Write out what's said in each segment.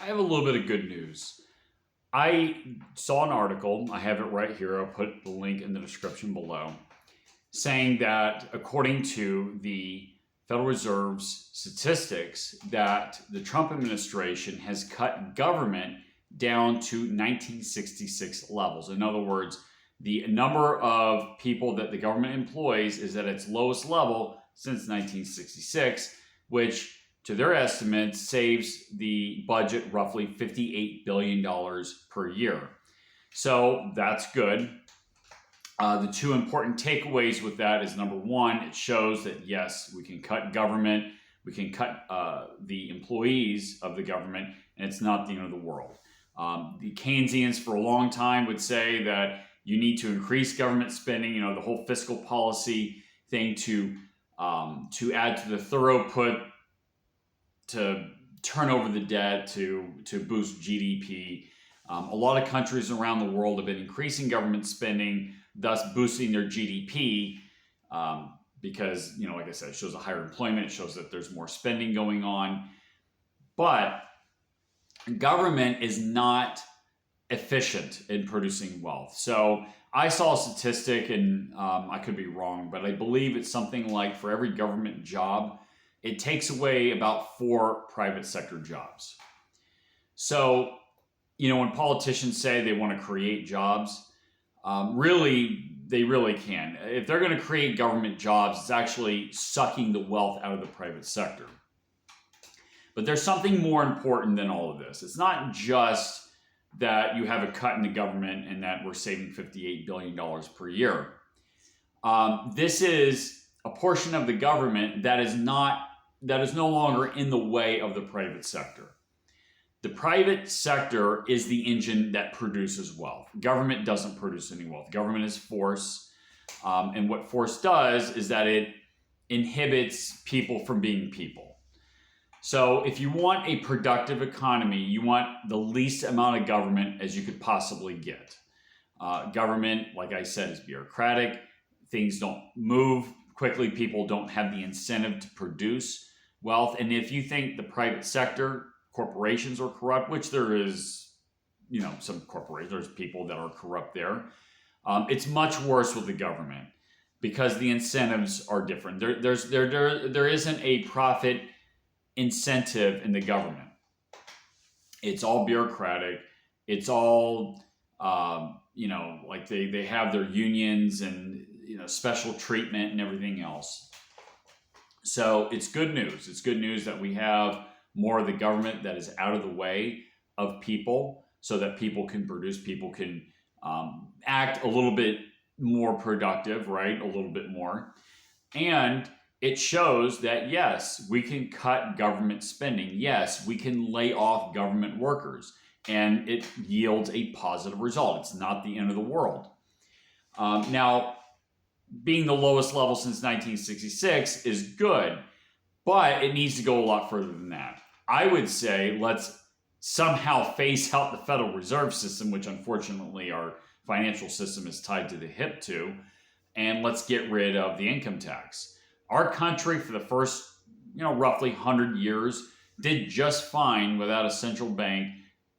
I have a little bit of good news. I saw an article, I have it right here, I'll put the link in the description below, saying that according to the Federal Reserve's statistics, that the Trump administration has cut government down to 1966 levels. In other words, the number of people that the government employs is at its lowest level since 1966, which to their estimates saves the budget roughly $58 billion per year. So that's good. The two important takeaways with that is number one, it shows that yes, we can cut government, we can cut the employees of the government, and it's not the end of the world. The Keynesians for a long time would say that you need to increase government spending, the whole fiscal policy thing to add to the throughput, to turn over the debt, to boost GDP. A lot of countries around the world have been increasing government spending, thus boosting their GDP, because, like I said, it shows a higher employment, it shows that there's more spending going on. But government is not efficient in producing wealth. So I saw a statistic, and I could be wrong, but I believe it's something like for every government job, it takes away about 4 private sector jobs. So, when politicians say they want to create jobs, they really can. If they're going to create government jobs, it's actually sucking the wealth out of the private sector. But there's something more important than all of this. It's not just that you have a cut in the government and that we're saving $58 billion per year. This is a portion of the government that is no longer in the way of the private sector. The private sector is the engine that produces wealth. Government doesn't produce any wealth. Government is force. And what force does is that it inhibits people from being people. So if you want a productive economy, you want the least amount of government as you could possibly get. Government, like I said, is bureaucratic. Things don't move quickly. People don't have the incentive to produce wealth. And if you think the private sector, corporations are corrupt, which there is, some corporations, there's people that are corrupt there. It's much worse with the government because the incentives are different. There isn't a profit incentive in the government. It's all bureaucratic. It's all, like they have their unions and, special treatment and everything else. So it's good news. It's good news that we have more of the government that is out of the way of people so that people can produce, people can act a little bit more productive, right? A little bit more. And it shows that, yes, we can cut government spending. Yes, we can lay off government workers. And it yields a positive result. It's not the end of the world. Now, being the lowest level since 1966 is good, but it needs to go a lot further than that. I would say let's somehow phase out the Federal Reserve System, which unfortunately our financial system is tied to the hip to, and let's get rid of the income tax. Our country, for the first, roughly 100 years, did just fine without a central bank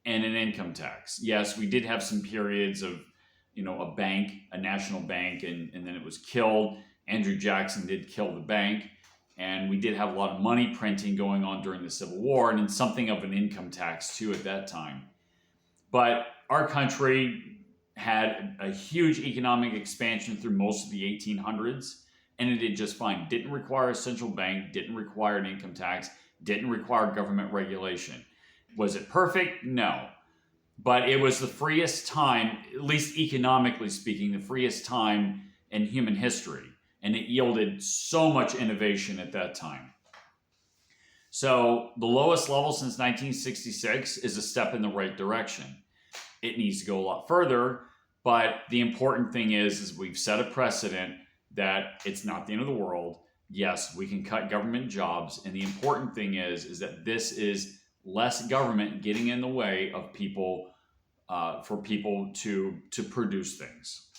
and an income tax. Yes, we did have some periods of, a bank, a national bank, and then it was killed. Andrew Jackson did kill the bank. And we did have a lot of money printing going on during the Civil War and then something of an income tax too at that time. But our country had a huge economic expansion through most of the 1800s, and it did just fine. Didn't require a central bank, didn't require an income tax, didn't require government regulation. Was it perfect? No. But it was the freest time, at least economically speaking, the freest time in human history. And it yielded so much innovation at that time. So the lowest level since 1966 is a step in the right direction. It needs to go a lot further, but the important thing is we've set a precedent that it's not the end of the world. Yes, we can cut government jobs, and the important thing is that this is less government getting in the way of people, for people to produce things.